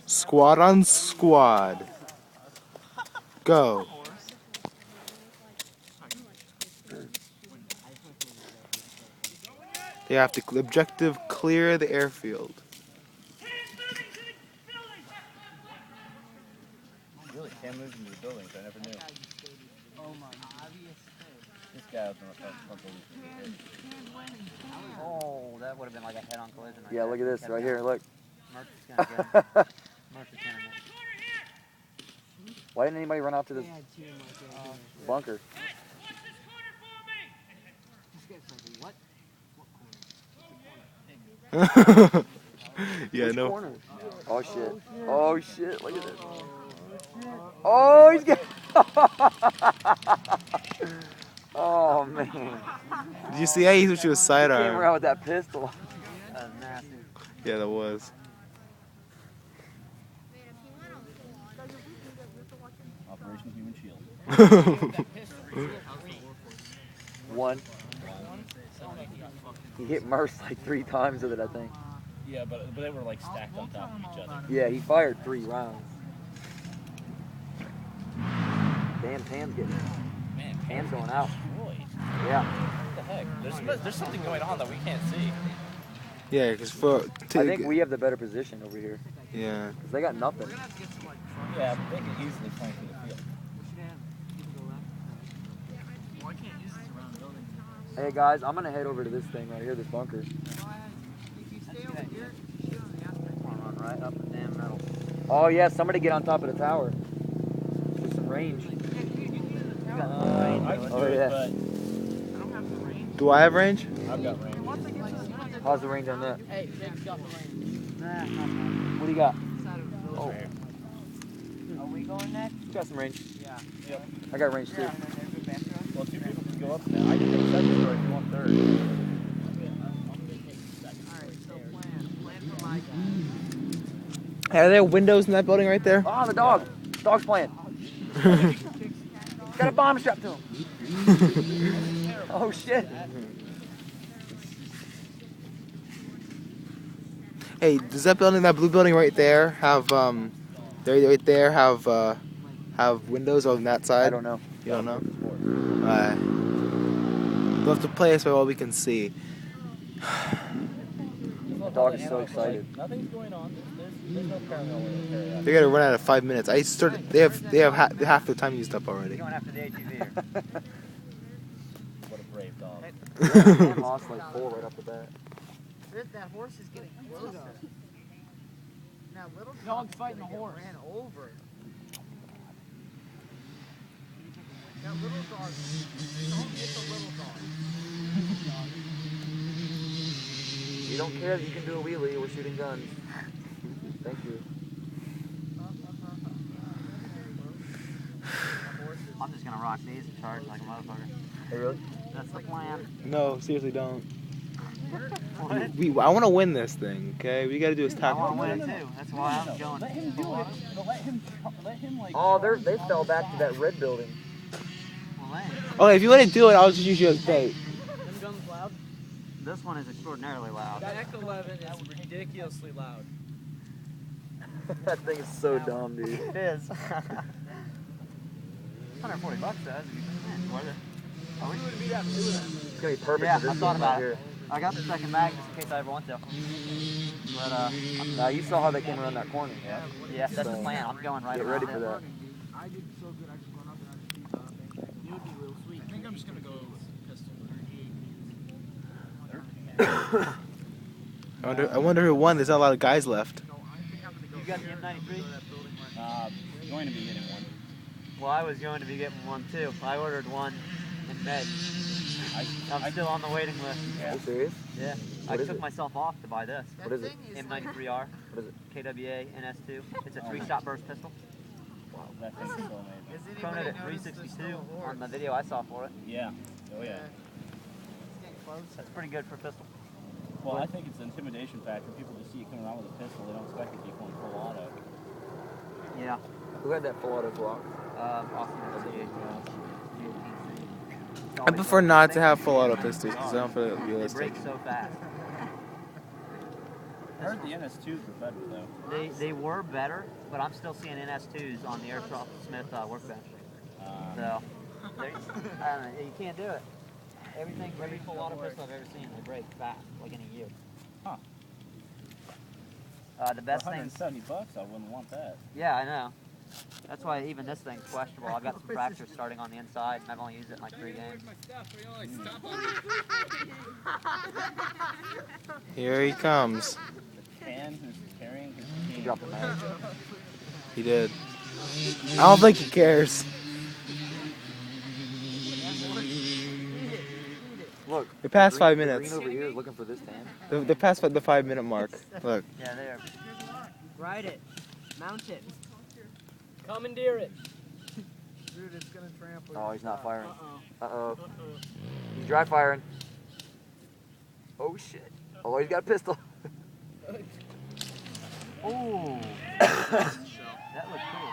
Squad on squad. Go. They have to objective clear the airfield. Really can't move into the buildings. I never knew. This guy was on the front building. Oh, that would have been like a head-on collision. Right Yeah, look at this right here. Look. Murphy's gonna get him. Murphy's gonna Why didn't anybody run out to this bunker? Yeah, Which no. corner? Oh shit. Oh shit, look at this. Oh, he's getting. Oh man. Did you see how he switched to a He came sidearm? around with that pistol. That was nasty. Yeah, that was. Operation Human Shield. One. He hit Merce like 3 times with it, I think. Yeah, but they were like stacked on top of each other. Yeah, he fired 3 rounds. Damn, Pam's getting it. Man, Pam's going out. destroyed. Yeah. What the heck? There's something going on that we can't see. Yeah, because for. I think we have the better position over here. Yeah. 'Cause they got nothing. Yeah, but they can easily flank through the field. Hey guys, I'm gonna head over to this thing right here, this bunker. Run right up the damn middle. Oh yeah, somebody get on top of the tower. With some range. You got no range. I can do Oh, it, yeah. but Do I have range? I've got range. How's the range on that? Hey, Jake's got the range. What do you got? Oh. Are we going next? You got some range. Yeah. Yep. I got range too. Well, 2 people can go up now. I can take second or if you want third. Alright, so plan for my guy. Hey, are there windows in that building right there? Oh, the dog. Dog's playing. Got a bomb strapped to him. Oh shit. Hey, does that building, that blue building right there, have right there have windows on that side? I don't know. You don't know? Alright. We'll have to play this by what we can see. The dog is so excited. Nothing's going on. There's no parallel way to carry out. They're gonna run out of 5 minutes. I started. They have half the time used up already. Going after the ATV here. What a brave dog. I lost like 4 right off the bat. That horse is getting closer. Now little Dog's fighting the horse. Ran over. That little dog. Don't get the little dog. You don't care that you can do a wheelie, we're shooting guns. Thank you. I'm just gonna rock these and charge like a motherfucker. Hey, really? That's the plan. No, seriously, don't. What? I want to win this thing. Okay, we got to do is I tackle. want to win it too. That's why I'm going. Let him do it. But let him like. Oh, they fell back to that red building. Well, hey, Okay, if you want to do it, I'll just use you as bait. Them guns loud. this one is extraordinarily loud. That Ec 11 is ridiculously loud. That thing is so dumb, dude. It is. $140 though. That's worth it. I wish it would be that blue then. It's gonna be perfect Yeah, for this I thought game about right it. here. I got the second mag just in case I ever want to. But Now you saw how they came around that corner. yeah, that's the So, plan. I'm going right Get around ready for it. that. I did so good. I just went up and I just it would be real sweet. I think I'm just gonna go pistol. I wonder who won. There's not a lot of guys left. You got the M93? Going to be getting one. Well, I was going to be getting one too. I ordered one in May. I'm still on the waiting list. Are you serious? Yeah. What I is took it? myself off to buy this. What is it? M93R. What is it? KWA NS2. It's a 3-shot burst pistol. That thing's so amazing. Thrown it at 362 on the video I saw for it. Yeah. Oh yeah. That's pretty good for a pistol. Well, I think it's the intimidation factor. People just see you coming around with a pistol. They don't expect it to be going full auto. Yeah. Who had that full auto block? Austin RC. I prefer not to have full auto pistols because I don't feel They realistic. break so fast. heard the NS2s were better though. They were better, but I'm still seeing NS2s on the Airsoft Smith workbench. So, I don't know, you can't do it. Every full auto pistol I've ever seen, they break fast, like in a year. Huh. The best For thing. $170, I wouldn't want that. Yeah, I know. That's why even this thing's questionable. I've got some fractures starting on the inside, and I've only used it in like 3 games. Here he comes. The can who's carrying his He team. dropped the mag. He did. I don't think he cares. Look. The past green- 5 the minutes. Green over here is looking for this tan. The past the 5-minute mark. Look. Yeah, they are. Ride it. Mount it. Commandeer it. Dude, it's gonna trample. Oh, he's not firing. Uh-oh. Uh-oh. He's dry firing. Oh, shit. Oh, he's got a pistol. Ooh. That looked cool.